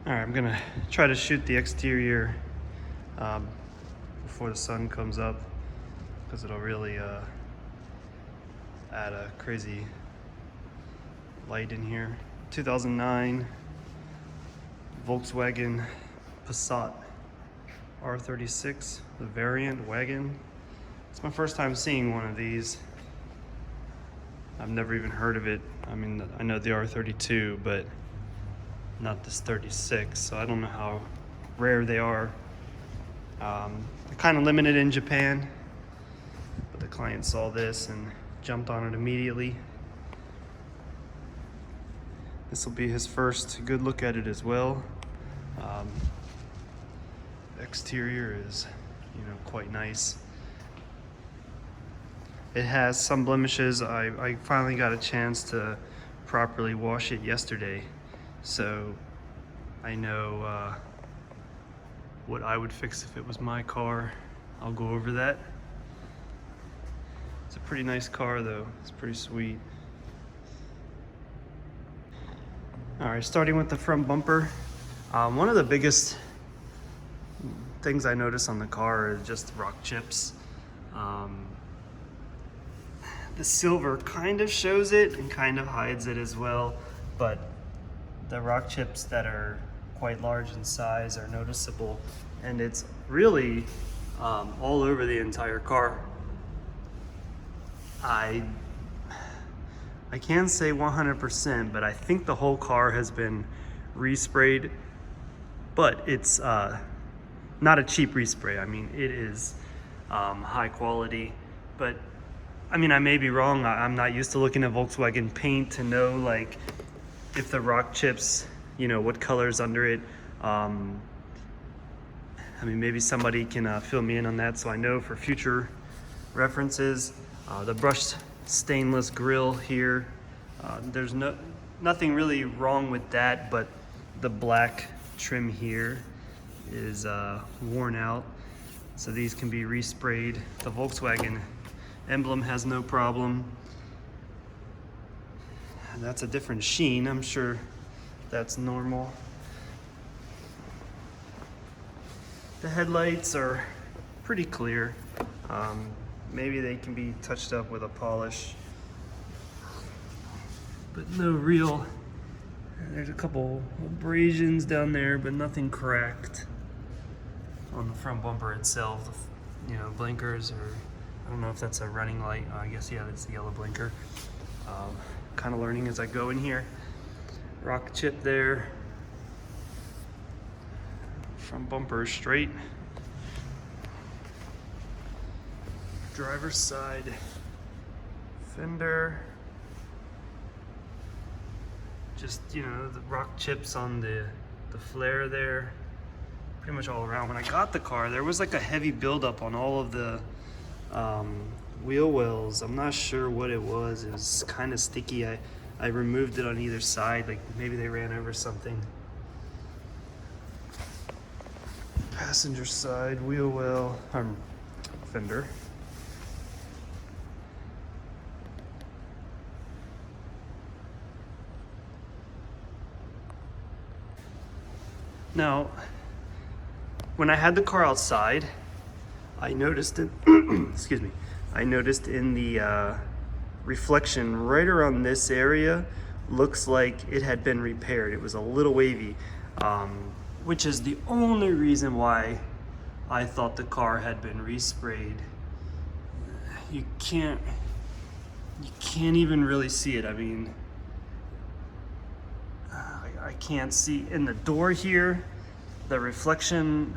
All right, I'm gonna try to shoot the exterior before the sun comes up, because it'll really add a crazy light in here. 2009 Volkswagen Passat R36, the Variant wagon. It's my first time seeing one of these. I've never even heard of it. I mean, I know the R32, but not this 36, so I don't know how rare they are. They're kind of limited in Japan, but the client saw this and jumped on it immediately. This will be his first good look at it as well. Exterior is, quite nice. It has some blemishes. I finally got a chance to properly wash it yesterday, so I know what I would fix if it was my car. I'll go over that. It's a pretty nice car though. It's pretty sweet. All right, starting with the front bumper. One of the biggest things I notice on the car is just rock chips. The silver kind of shows it and kind of hides it as well, but the rock chips that are quite large in size are noticeable, and it's really all over the entire car. I can't say 100%, but I think the whole car has been resprayed, but it's not a cheap respray. I mean, it is high quality, but I mean, I may be wrong. I'm not used to looking at Volkswagen paint to know like if the rock chips, what color's under it. I mean, maybe somebody can fill me in on that so I know for future references. The brushed stainless grille here, there's nothing really wrong with that, but the black trim here is worn out, so these can be resprayed. The Volkswagen emblem has no problem. And that's a different sheen. I'm sure that's normal. The headlights are pretty clear. Maybe they can be touched up with a polish, but no real. There's a couple abrasions down there, but nothing cracked on the front bumper itself. Blinkers, or I don't know if that's a running light. I guess, yeah, that's the yellow blinker. Kind of learning as I go in here. Rock chip there. Front bumper is straight. Driver's side fender. Just, the rock chips on the flare there. Pretty much all around. When I got the car, there was like a heavy buildup on all of the wheel wells. I'm not sure what it was. It was kind of sticky. I removed it on either side, like maybe they ran over something. Passenger side wheel well, fender. Now, when I had the car outside, I noticed it, excuse me, I noticed in the reflection right around this area, looks like it had been repaired. It was a little wavy, which is the only reason why I thought the car had been resprayed. You can't even really see it. I mean, I can't see in the door here, the reflection.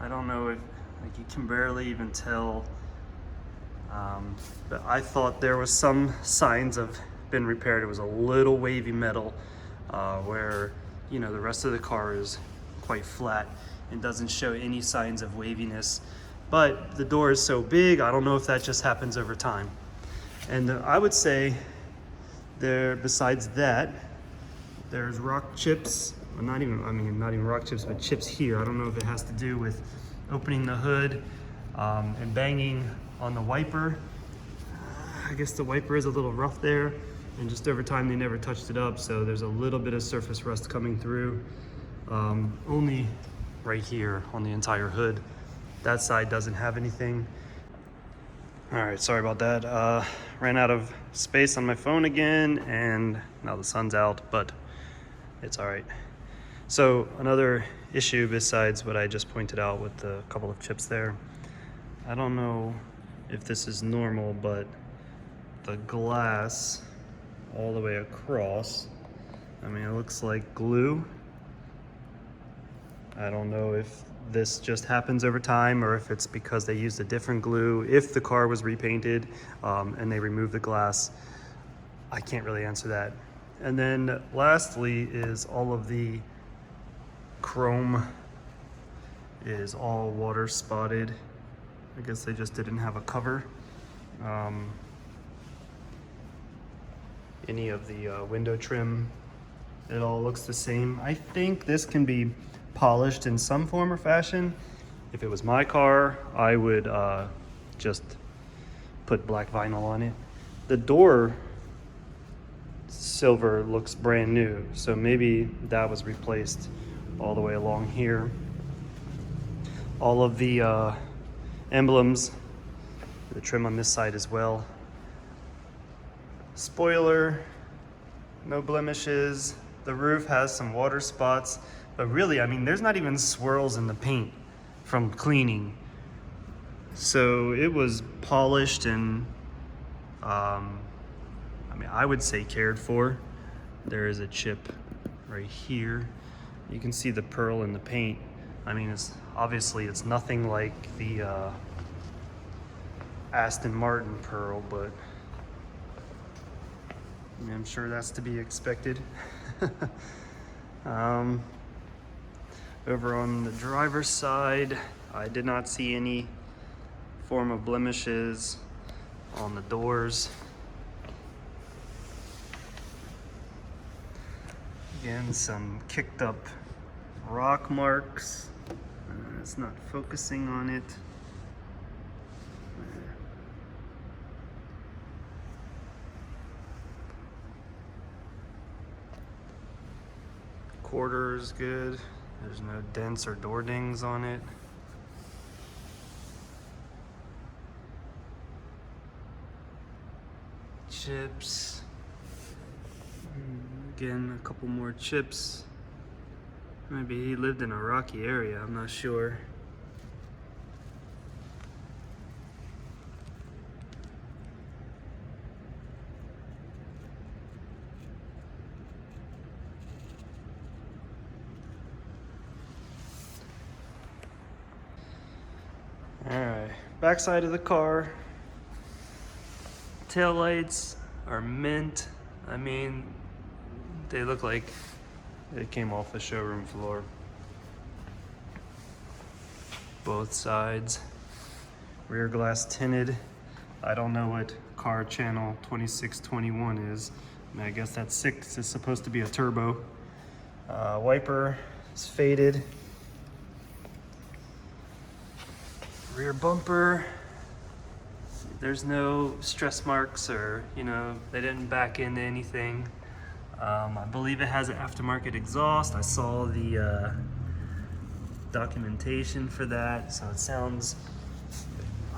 I don't know if, like, you can barely even tell. But I thought there was some signs of been repaired. It was a little wavy metal, where, the rest of the car is quite flat and doesn't show any signs of waviness. But the door is so big, I don't know if that just happens over time. And I would say besides that, there's rock chips, not even rock chips, but chips here. I don't know if it has to do with opening the hood and banging on the wiper. I guess the wiper is a little rough there, and just over time they never touched it up, so there's a little bit of surface rust coming through. Only right here on the entire hood. That side doesn't have anything. All right, sorry about that. Ran out of space on my phone again, and now the sun's out, but it's all right. So another issue besides what I just pointed out with the couple of chips there, I don't know if this is normal, but the glass all the way across, I mean, it looks like glue. I don't know if this just happens over time or if it's because they used a different glue. If the car was repainted and they removed the glass, I can't really answer that. And then lastly is all of the chrome is all water spotted. I guess they just didn't have a cover. Any of the window trim, it all looks the same. I think this can be polished in some form or fashion. If it was my car, I would just put black vinyl on it. The door silver looks brand new, so maybe that was replaced all the way along here. All of the emblems, the trim on this side as well. Spoiler, no blemishes. The roof has some water spots, but really, I mean, there's not even swirls in the paint from cleaning. So it was polished and, I mean, I would say cared for. There is a chip right here. You can see the pearl in the paint. I mean, it's obviously it's nothing like the Aston Martin pearl, but I mean, I'm sure that's to be expected. Over on the driver's side, I did not see any form of blemishes on the doors. Again, some kicked up rock marks. It's not focusing on it. Quarter is good. There's no dents or door dings on it. Chips. Again, a couple more chips. Maybe he lived in a rocky area, I'm not sure. Alright, backside of the car. Taillights are mint. I mean, they look like they came off the showroom floor. Both sides. Rear glass tinted. I don't know what car channel 2621 is. I mean, I guess that 6 is supposed to be a turbo. Wiper is faded. Rear bumper. There's no stress marks or, you know, they didn't back into anything. I believe it has an aftermarket exhaust. I saw the documentation for that, so it sounds,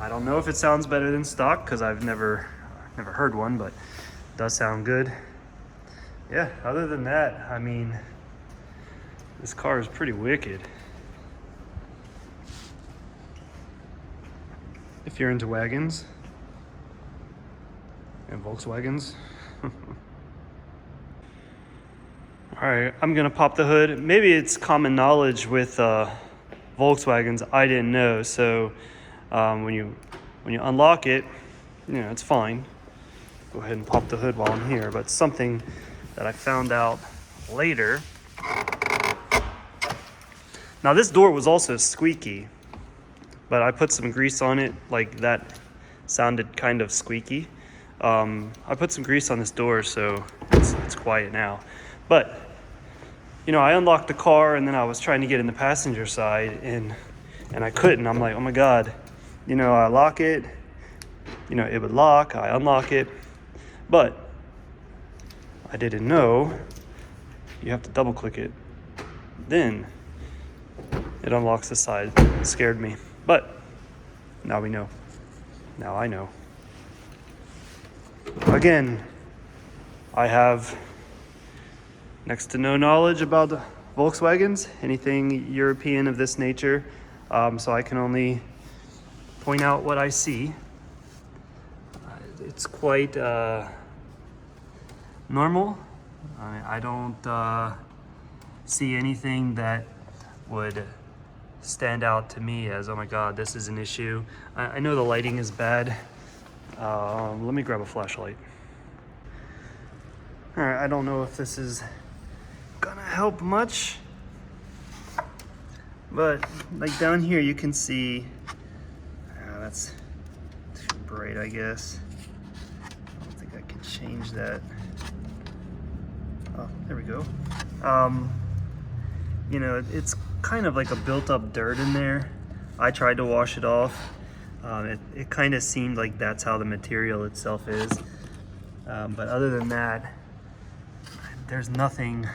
I don't know if it sounds better than stock because I've never heard one, but it does sound good. Yeah, other than that, I mean, this car is pretty wicked. If you're into wagons and Volkswagens. All right, I'm gonna pop the hood. Maybe it's common knowledge with Volkswagens, I didn't know. So when you unlock it, you know, it's fine. Go ahead and pop the hood while I'm here, but something that I found out later. Now this door was also squeaky, but I put some grease on it, like that sounded kind of squeaky. I put some grease on this door, so it's quiet now. But, you know, I unlocked the car and then I was trying to get in the passenger side and I couldn't. I'm like, oh my God, you know, I lock it, you know, it would lock, I unlock it, but I didn't know you have to double click it then it unlocks the side. It scared me, but now we know. Now I know. Again, I have next to no knowledge about Volkswagens, anything European of this nature, so I can only point out what I see. It's quite normal. I don't see anything that would stand out to me as, oh my god, this is an issue. I know the lighting is bad. Let me grab a flashlight. All right, I don't know if this is gonna help much, but like down here you can see, that's too bright, I guess. I don't think I can change that. Oh, there we go. You know, it's kind of like a built-up dirt in there. I tried to wash it off. It kind of seemed like that's how the material itself is. But other than that, there's nothing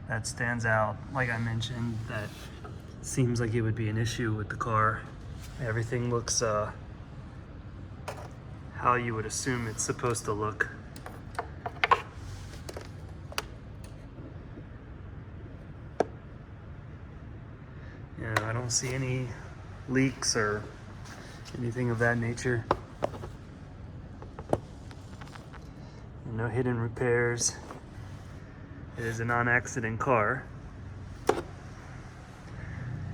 that stands out. Like I mentioned, that seems like it would be an issue with the car. Everything looks how you would assume it's supposed to look. Yeah, I don't see any leaks or anything of that nature. No hidden repairs. It is a non-accident car.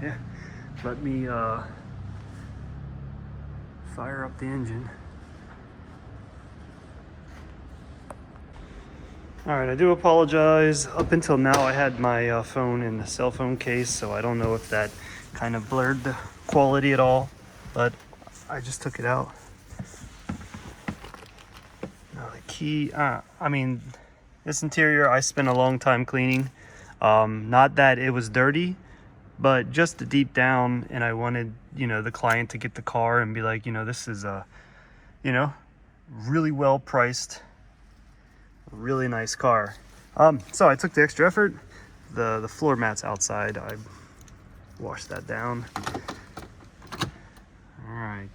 Yeah, let me fire up the engine. All right, I do apologize. Up until now, I had my phone in the cell phone case, so I don't know if that kind of blurred the quality at all, but I just took it out. Now the key, I mean, this interior I spent a long time cleaning. Not that it was dirty, but just deep down, and I wanted, you know, the client to get the car and be like, you know, this is a, you know, really well priced, really nice car. So I took the extra effort. The floor mats outside, I washed that down. All right.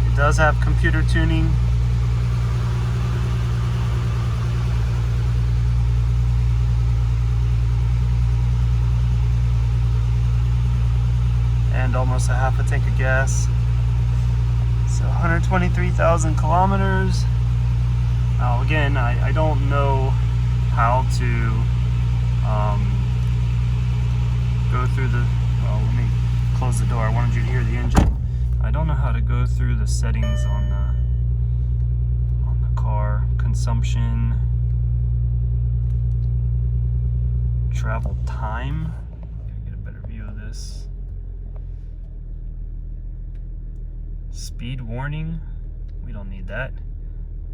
It does have computer tuning. And almost a half a tank of gas. So 123,000 kilometers. Now again, I don't know how to go through the, well, let me close the door. I wanted you to hear the engine. I don't know how to go through the settings on the car. Consumption, travel time. Get a better view of this. Speed warning, we don't need that.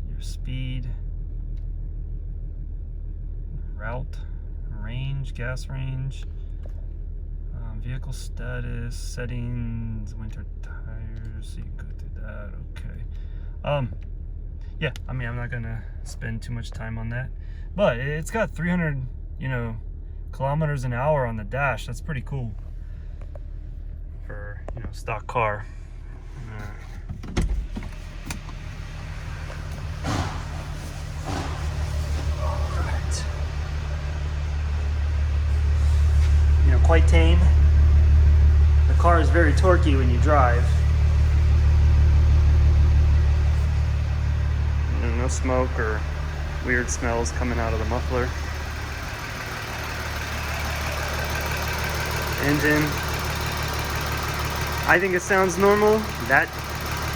Your speed, route, range, gas range, vehicle status, settings, winter tires, so you can go through that, okay. Yeah, I mean, I'm not gonna spend too much time on that, but it's got 300, you know, kilometers an hour on the dash. That's pretty cool for, you know, stock car. Alright. You know, quite tame. The car is very torquey when you drive. No smoke or weird smells coming out of the muffler. Engine. I think it sounds normal. That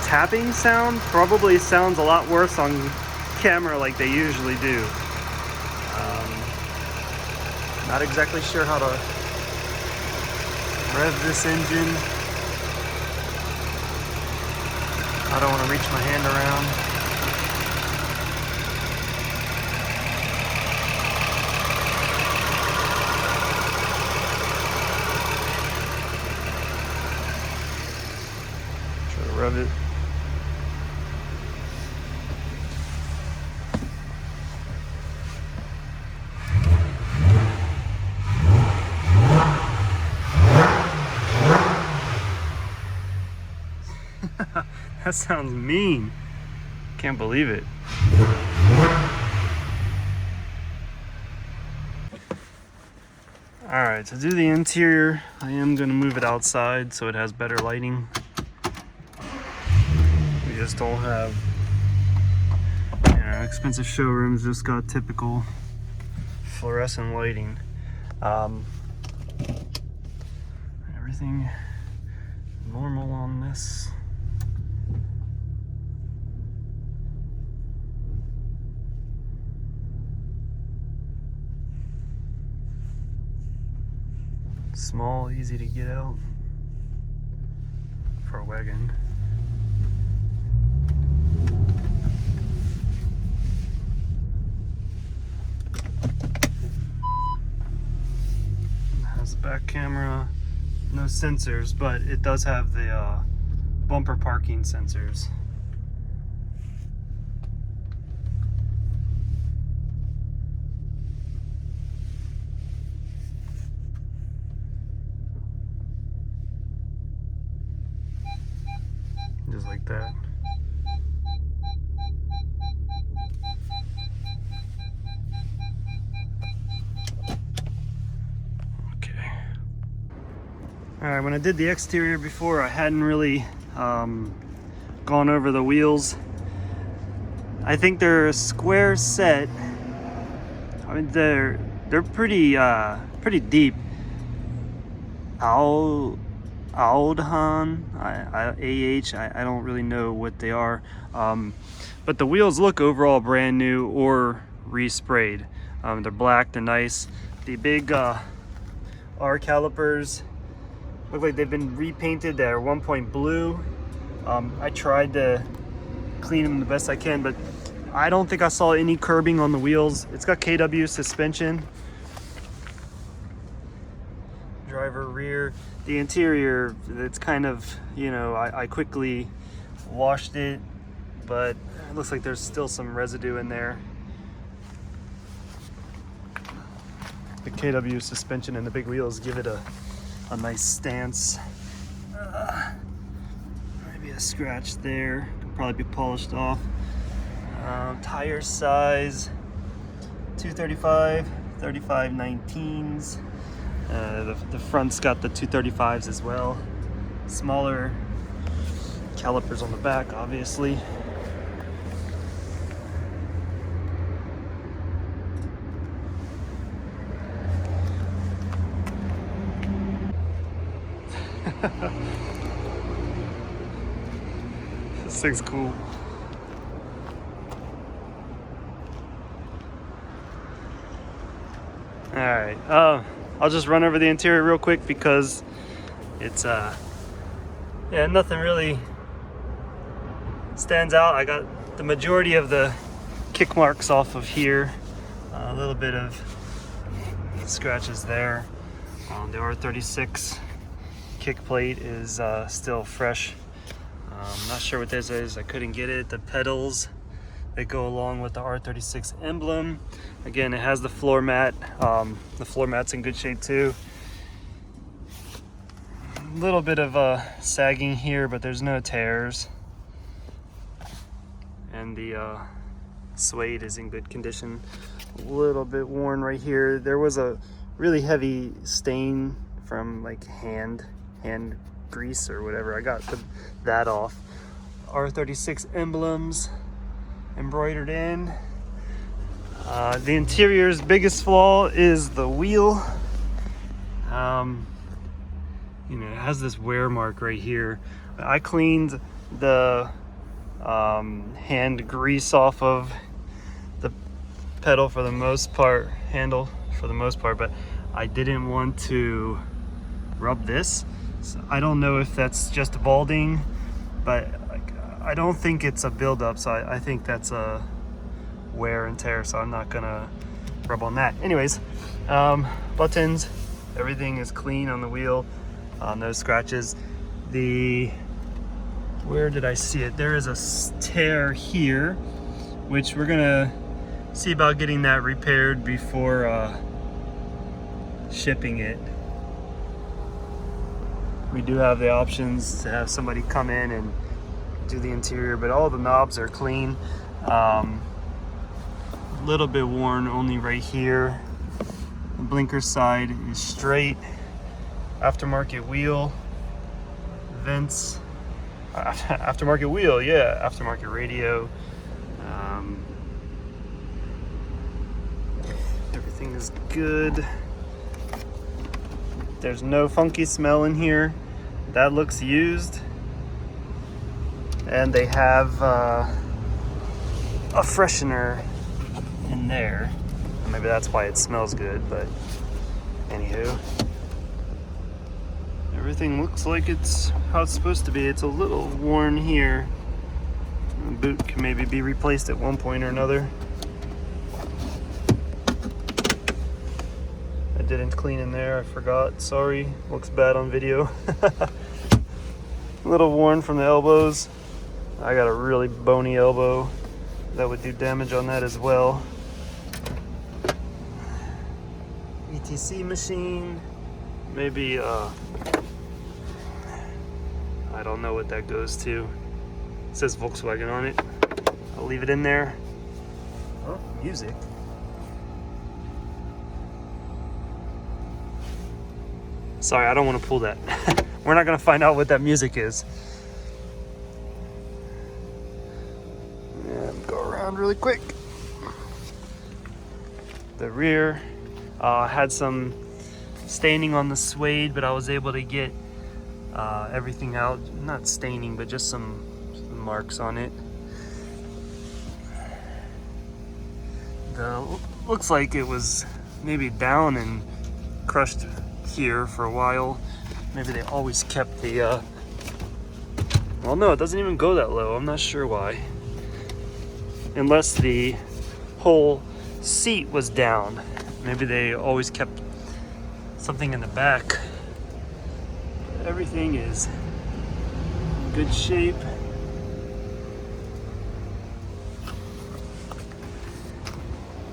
tapping sound probably sounds a lot worse on camera like they usually do. Not exactly sure how to rev this engine. I don't want to reach my hand around. rub it. That sounds mean. Can't believe it. All right, to do the interior, I am gonna move it outside so it has better lighting. We just don't have, expensive showrooms just got typical fluorescent lighting. Everything normal on this. Small, easy to get out for a wagon. It has a back camera, no sensors, but it does have the bumper parking sensors. Just like that. Okay. All right, when I did the exterior before, I hadn't really gone over the wheels. I think they're a square set. I mean, they're pretty deep. Audhan, I don't really know what they are, but the wheels look overall brand new or resprayed. They're black, they're nice. The big R calipers look like they've been repainted. They're 1 point blue. I tried to clean them the best I can, but I don't think I saw any curbing on the wheels. It's got KW suspension. Driver rear. The interior, it's kind of, I quickly washed it, but it looks like there's still some residue in there. The KW suspension and the big wheels give it a nice stance. Maybe a scratch there, could probably be polished off. Tire size, 235, 35 19s. The front's got the 235s as well. Smaller calipers on the back, obviously. This thing's cool. All right. I'll just run over the interior real quick because it's nothing really stands out. I got the majority of the kick marks off of here, a little bit of scratches there. The R36 kick plate is still fresh. I'm not sure what this is. I couldn't get it. The pedals that go along with the R36 emblem. Again, it has the floor mat. The floor mat's in good shape too. A little bit of sagging here, but there's no tears. And the suede is in good condition. A little bit worn right here. There was a really heavy stain from like hand grease or whatever. I got that off. R36 emblems embroidered in. The interior's biggest flaw is the wheel. It has this wear mark right here. I cleaned the hand grease off of the pedal for the most part, handle for the most part, but I didn't want to rub this. So I don't know if that's just balding, but I don't think it's a buildup, so I think that's a wear and tear, so I'm not gonna rub on that. Anyways, buttons, everything is clean on the wheel, no scratches. The Where did I see it? There is a tear here, which we're gonna see about getting that repaired before shipping it. We do have the options to have somebody come in and do the interior, but all the knobs are clean. Little bit worn only right here. The blinker side is straight. Aftermarket wheel, vents, aftermarket wheel, yeah, aftermarket radio. Everything is good. There's no funky smell in here. That looks used. And they have a freshener in there. Maybe that's why it smells good, but anywho. Everything looks like it's how it's supposed to be. It's a little worn here. The boot can maybe be replaced at one point or another. I didn't clean in there, I forgot, sorry. Looks bad on video. A little worn from the elbows. I got a really bony elbow. That would do damage on that as well. ETC machine. Maybe, I don't know what that goes to. It says Volkswagen on it. I'll leave it in there. Oh, music. Sorry, I don't want to pull that. We're not going to find out what that music is. And go around really quick. The rear had some staining on the suede, but I was able to get everything out. Not staining, but just some marks on it. Looks like it was maybe down and crushed here for a while. Maybe they always kept the well, no, it doesn't even go that low. I'm not sure why, unless the whole seat was down. Maybe they always kept something in the back. Everything is in good shape.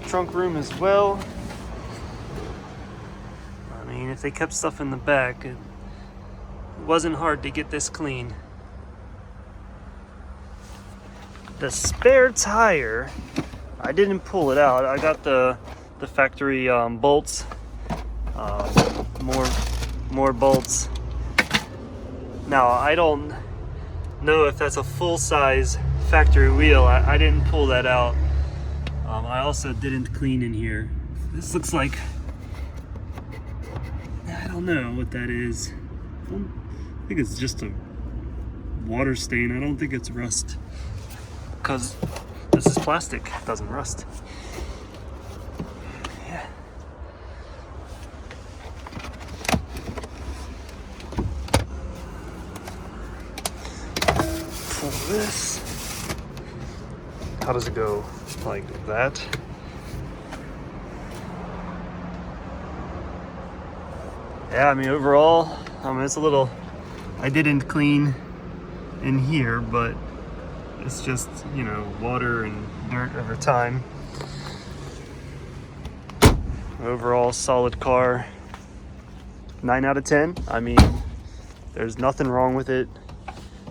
Trunk room as well. I mean, if they kept stuff in the back, it wasn't hard to get this clean. The spare tire, I didn't pull it out. I got the factory bolts, more bolts. Now, I don't know if that's a full-size factory wheel. I didn't pull that out. I also didn't clean in here. This looks like, I don't know what that is. I think it's just a water stain. I don't think it's rust, because this is plastic, it doesn't rust. Yeah. Pull this. How does it go? Like that? Yeah, I mean, overall, it's a little, I didn't clean in here, but it's just, you know, water and dirt over time. Overall, solid car. 9 out of 10. I mean, there's nothing wrong with it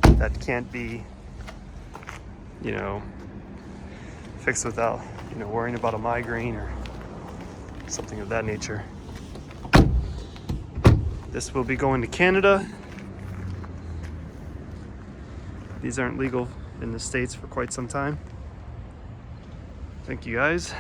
that can't be, you know, fixed without, you know, worrying about a migraine or something of that nature. This will be going to Canada. These aren't legal in the States for quite some time. Thank you guys.